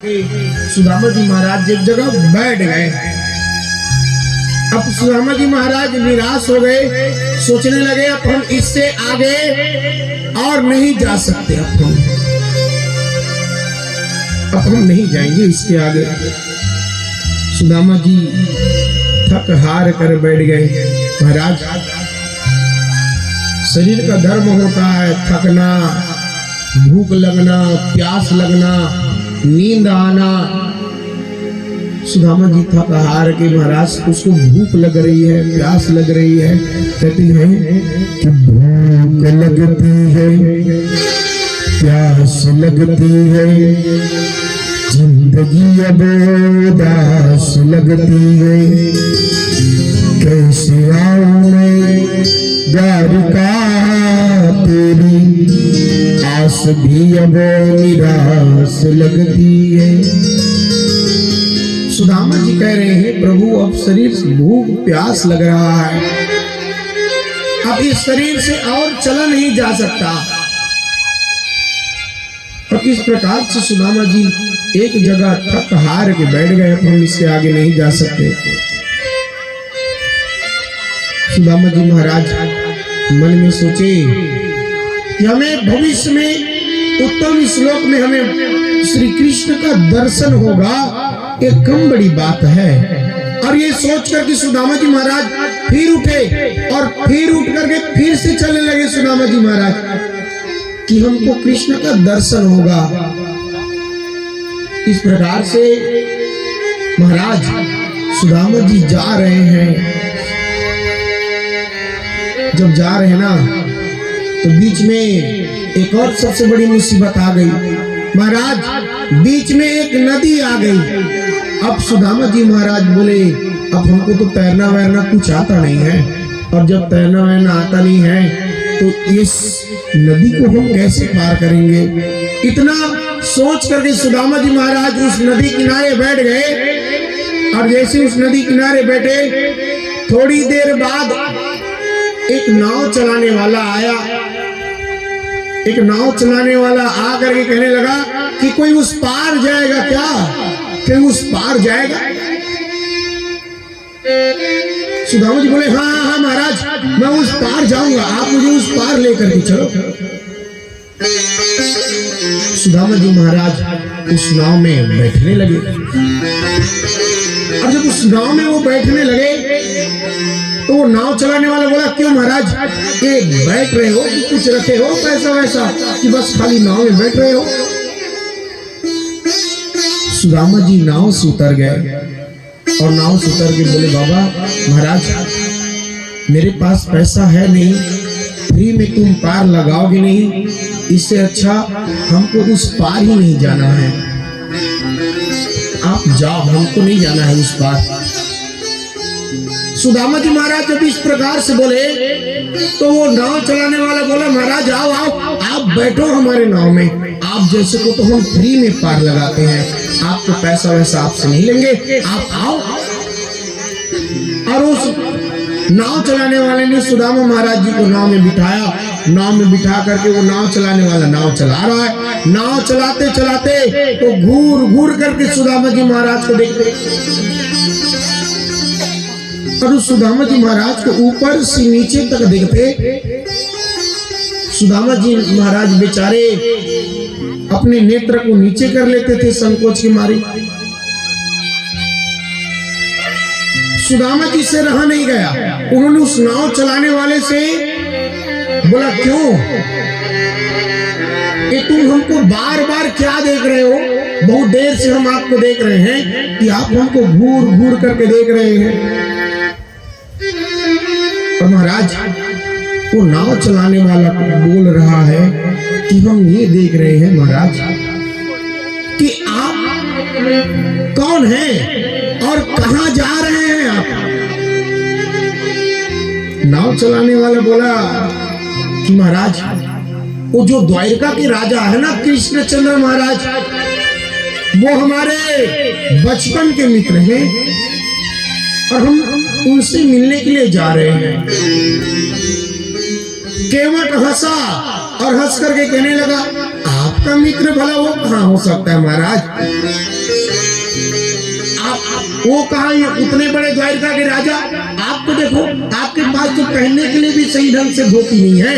सुदामा जी महाराज एक जगह बैठ गए। अब सुदामा जी महाराज निराश हो गए, सोचने लगे अब हम इससे आगे और नहीं जा सकते, अब हम नहीं जाएंगे इसके आगे। सुदामा जी थक हार कर बैठ गए। महाराज, शरीर का धर्म होता है थकना, भूख लगना, प्यास लगना, नींद आना। सुदामा जी थक हार के महाराज उसको भूख लग रही है, प्यास लग रही है, कहती है कि भूख लगती है, प्यास लगती है, जिंदगी अब उदास लगती है, कैसे आऊं मैं द्वारिका तेरी, आस भी अब निराश लगती है। सुदामा जी कह रहे हैं प्रभु अब शरीर से भूख प्यास लग रहा है, अब इस शरीर से और चला नहीं जा सकता। और इस प्रकार से सुदामा जी एक जगह थक हार के बैठ गए, अब हम इससे आगे नहीं जा सकते। सुदामा जी महाराज मन में सोचे कि हमें भविष्य में उत्तम श्लोक में हमें श्री कृष्ण का दर्शन होगा, एक कम बड़ी बात है। और ये सोच कर कि सुदामा जी महाराज फिर उठे और फिर उठ करके फिर से चलने लगे सुदामा जी महाराज कि हमको कृष्ण का दर्शन होगा। इस प्रकार से महाराज सुदामा जी जा रहे हैं। जब जा रहे हैं ना तो बीच में एक और सबसे बड़ी मुसीबत आ गई। महाराज, बीच में एक नदी आ गई। अब सुदामा जी महाराज बोले अब हमको तो तैरना वैरना कुछ आता नहीं है, और जब तैरना वैरना आता नहीं है तो इस नदी को हम कैसे पार करेंगे। इतना सोच करके सुदामा जी महाराज उस नदी किनारे बैठ गए। और जैसे उस नदी किनारे बैठे, थोड़ी देर बाद एक नाव चलाने वाला आया। एक नाव चलाने वाला आ करके कहने लगा कि कोई उस पार जाएगा क्या, कोई उस पार जाएगा। सुदामा जी बोले हाँ हाँ महाराज, मैं उस पार जाऊंगा, आप मुझे उस पार लेकर के चलो। सुदामा जी महाराज उस नाव में बैठने लगे। और जब उस नाव में वो बैठने लगे तो वो नाव चलाने वाला बोला क्यों महाराज, ये बैठ रहे हो कि कुछ रखे हो पैसा वैसा कि बस खाली नाव में बैठ रहे हो। सुदामा जी नाव से उतर गए और नाव से उतर के बोले बाबा महाराज, मेरे पास पैसा है नहीं, फ्री में तुम पार लगाओगे नहीं, इससे अच्छा हमको उस पार ही नहीं जाना है, आप जाओ, हमको नहीं जाना है उस पार। सुदामा जी महाराज जब इस प्रकार से बोले तो वो नाव चलाने वाला बोला महाराज आओ आओ, आप बैठो हमारे नाव में, आप जैसे को तो हम फ्री में पार लगाते हैं, आपको पैसा वैसा आपसे नहीं लेंगे, आप आओ। और उस नाव चलाने वाले ने सुदामा महाराज जी को नाव में बिठाया। नाव में बिठा करके वो नाव चलाने वाला नाव चला रहा है। नाव चलाते चलाते तो घूर घूर करके सुदामा जी महाराज को देखते, और उस सुदामा जी महाराज को ऊपर से नीचे तक देखते। सुदामा जी महाराज बेचारे अपने नेत्र को नीचे कर लेते थे संकोच के मारे। सुदामा जी से रहा नहीं गया। उन्होंने उस नाव चलाने वाले से बोला क्यों कि तुम हमको बार बार क्या देख रहे हो, बहुत देर से हम आपको देख रहे हैं कि आप हमको घूर घूर करके देख रहे हैं। और महाराज वो नाव चलाने वाला बोल रहा है कि हम ये देख रहे हैं महाराज कि आप कौन हैं और कहां जा रहे हैं आप। नाव चलाने वाला बोला कि महाराज वो जो द्वारिका के राजा है ना कृष्णचंद्र महाराज, वो हमारे बचपन के मित्र हैं और हम उनसे मिलने के लिए जा रहे हैं। केवट हंसा और हंस करके कहने लगा आप आपका मित्र भला वो कहाँ हो सकता है महाराज? आप वो कहा, ये उतने बड़े द्वारिका के राजा, आपको देखो, आपके पास तो पहनने के लिए भी सही ढंग से धोती नहीं है,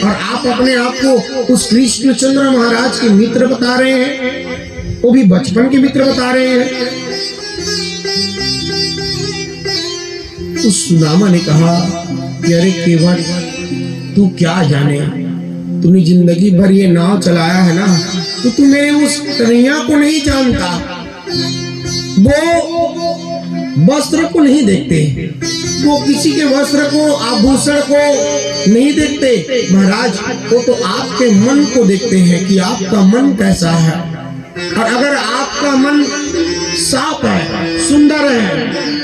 और आप अपने आप को उस कृष्णचंद्र महाराज के मित्र बता रहे हैं, वो भी बचपन के मित्र बता रहे हैं। उस सुदामा ने कहा कि अरे केवट, तू क्या जाने, तूने जिंदगी भर ये नाव चलाया है ना, तो तू मेरे उस कन्हैया को नहीं जानता। वो वस्त्र को नहीं देखते, वो किसी के वस्त्र को, आभूषण को नहीं देखते महाराज, वो तो आपके मन को देखते हैं कि आपका मन कैसा है। और अगर आपका मन साफ है, सुंदर है,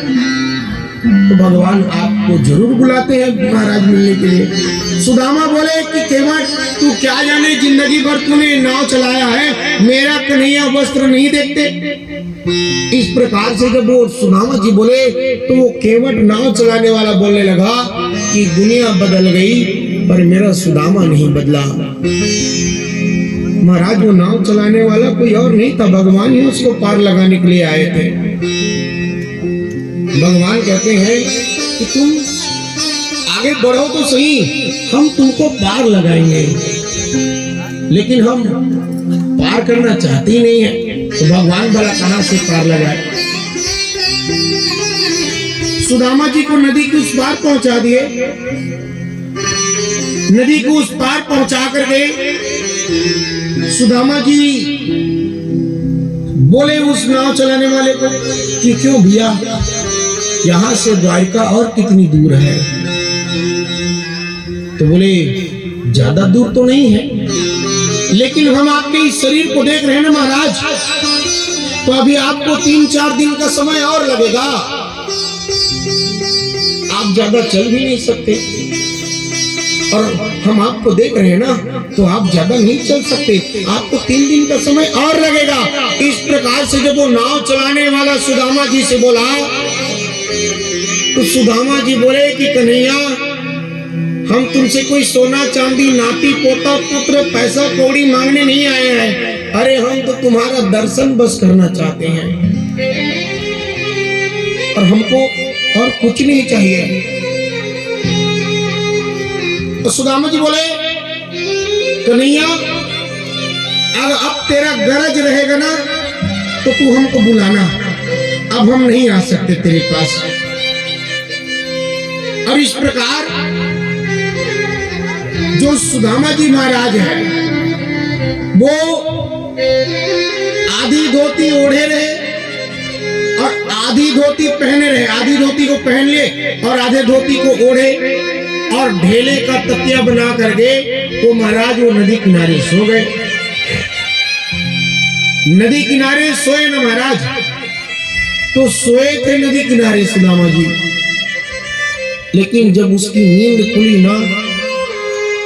तो भगवान आपको जरूर बुलाते हैं महाराज मिलने के लिए। सुदामा बोले कि केवट, तू क्या जाने, जिंदगी भर तूने नाव चलाया है, मेरा कन्हैया वस्त्र नहीं देखते। इस प्रकार से जब वो सुदामा जी बोले, तो वो केवट नाव चलाने वाला बोलने लगा कि दुनिया बदल गई पर मेरा सुदामा नहीं बदला। महाराज वो नाव चलाने वाला कोई और नहीं था, भगवान ही उसको पार लगाने के लिए आए थे। भगवान कहते हैं कि तुम आगे बढ़ो तो सही, हम तुमको पार लगाएंगे, लेकिन हम पार करना चाहते ही नहीं है, तो भगवान भला कहां से पार लगाए। सुदामा जी को नदी के उस पार पहुंचा दिए, नदी को उस पार पहुंचा करके सुदामा जी बोले उस नाव चलाने वाले को कि क्यों भैया, यहां से द्वारिका और कितनी दूर है? तो बोले ज्यादा दूर तो नहीं है, लेकिन हम आपके इस शरीर को देख रहे हैं ना महाराज, तो अभी आपको 3-4 दिन का समय और लगेगा, आप ज्यादा चल भी नहीं सकते, और हम आपको देख रहे हैं ना, तो आप ज्यादा नहीं चल सकते, आपको 3 दिन का समय और लगेगा। इस प्रकार से जब वो नाव चलाने वाला सुदामा जी से बोला, तो सुदामा जी बोले कि कन्हैया, हम तुमसे कोई सोना चांदी, नाती पोता पुत्र, पैसा कौड़ी मांगने नहीं आए हैं, अरे हम तो तुम्हारा दर्शन बस करना चाहते हैं, और हमको और कुछ नहीं चाहिए। तो सुदामा जी बोले, कन्हैया, अगर अब तेरा गरज रहेगा ना, तो तू हमको बुलाना, अब हम नहीं आ सकते तेरे पास। और इस प्रकार जो सुदामा जी महाराज है, वो आधी धोती ओढ़े रहे और आधी धोती पहने रहे, आधी धोती को पहन ले और आधे धोती को ओढ़े, और ढेले का तकिया बना करके वो महाराज वो नदी किनारे सो गए। नदी किनारे सोए ना महाराज, तो सोए थे नदी किनारे सुदामा जी, लेकिन जब उसकी नींद खुली ना,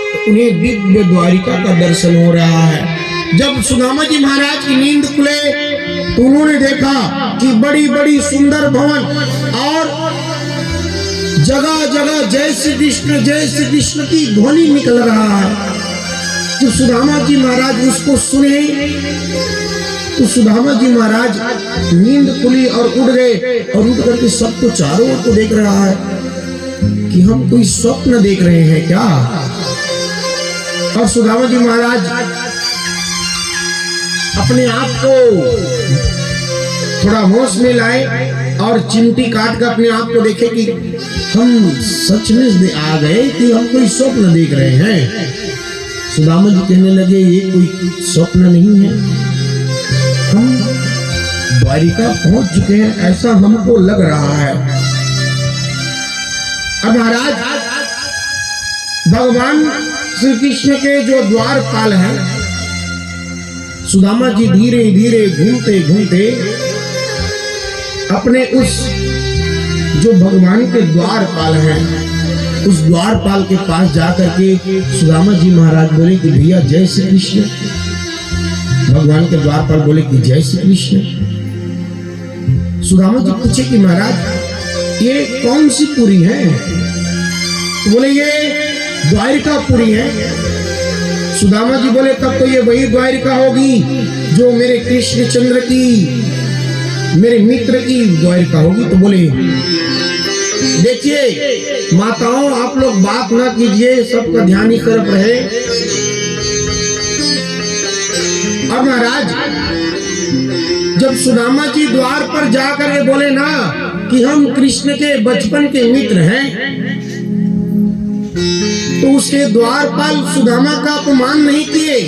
तो उन्हें दिव्य द्वारिका का दर्शन हो रहा है। जब सुदामा जी महाराज की नींद खुले, तो उन्होंने देखा कि बड़ी बड़ी सुंदर भवन और जगह जगह जय श्री कृष्ण की ध्वनि निकल रहा है। जब सुदामा जी महाराज उसको सुने, तो सुदामा जी महाराज नींद खुली और उठ गए, और उठ करके सबको चारों ओर को देख रहा है कि हम कोई स्वप्न देख रहे हैं क्या। और सुदामा जी महाराज अपने आप को थोड़ा होश में लाए और चिमटी काट कर अपने आप को देखे कि हम सच में आ गए कि हम कोई स्वप्न देख रहे हैं। सुदामा जी कहने लगे, ये कोई स्वप्न नहीं है, हम द्वारिका पहुंच चुके हैं, ऐसा हमको लग रहा है। अब महाराज भगवान श्री कृष्ण के जो द्वारपाल हैं, सुदामा जी धीरे धीरे घूमते घूमते अपने उस जो भगवान के द्वारपाल हैं, उस द्वारपाल के पास जाकर के सुदामा जी महाराज बोले कि भैया जय श्री कृष्ण। भगवान के द्वारपाल बोले कि जय श्री कृष्ण। सुदामा जी पूछे कि महाराज ये कौन सी पुरी है? बोले ये द्वारिका पुरी है। सुदामा जी बोले तब तो ये वही द्वारिका होगी जो मेरे कृष्णचंद्र की, मेरे मित्र की द्वारिका होगी। तो बोले देखिए माताओं, आप लोग बात ना कीजिए, सबका ध्यान इस तरफ रहे। और महाराज जब सुदामा जी द्वार पर जाकर के बोले ना कि हम कृष्ण के बचपन के मित्र हैं, तो उसके द्वारपाल सुदामा का अपमान नहीं किए।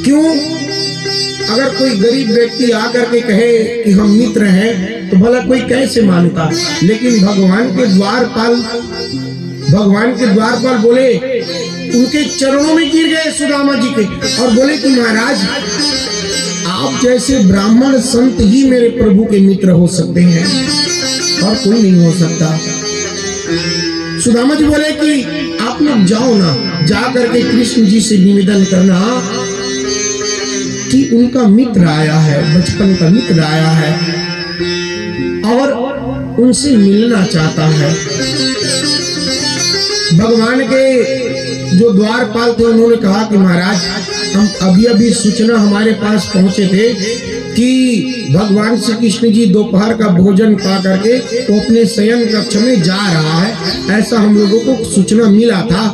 क्यों? अगर कोई गरीब व्यक्ति आकर के कहे कि हम मित्र हैं तो भला कोई कैसे मानता, लेकिन भगवान के द्वारपाल बोले, उनके चरणों में गिर गए सुदामा जी के और बोले कि महाराज आप जैसे ब्राह्मण संत ही मेरे प्रभु के मित्र हो सकते हैं और कोई नहीं हो सकता। सुदामा जी बोले कि आप लोग जाओ ना, जा करके कृष्ण जी से निवेदन करना कि उनका मित्र आया है, बचपन का मित्र आया है और उनसे मिलना चाहता है। भगवान के जो द्वारपाल थे उन्होंने कहा कि महाराज हम अभी सूचना हमारे पास पहुंचे थे कि भगवान श्री कृष्ण जी दोपहर का भोजन पा करके तो अपने शयन कक्ष में जा रहा है, ऐसा हम लोगों को सूचना मिला था।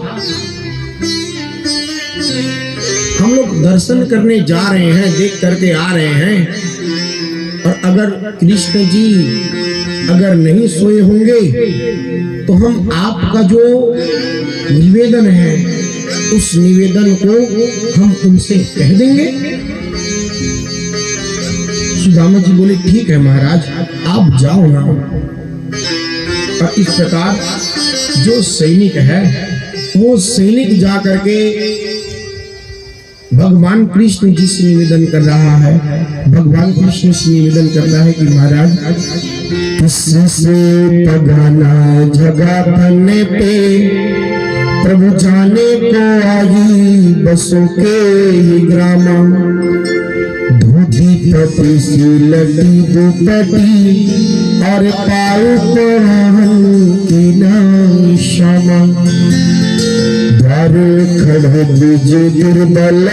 हम लोग दर्शन करने जा रहे हैं, देख करके आ रहे हैं। और अगर कृष्ण जी अगर नहीं सोए होंगे तो हम आपका जो निवेदन है उस निवेदन को हम उनसे कह देंगे। सुदामा जी बोले ठीक है महाराज, आप जाओ ना। और इस प्रकार जो सैनिक है वो सैनिक जा करके भगवान कृष्ण जी से निवेदन कर रहा है। भगवान कृष्ण से निवेदन कर रहा है कि महाराज किससे पगाना जगह बनने पे प्रभु जाने को आई बसों के ही ग्रामा, धोती पति सी लटी दुपटी और पाऊ की नाई श्यामा, द्वार खड़ विजय दुर्बल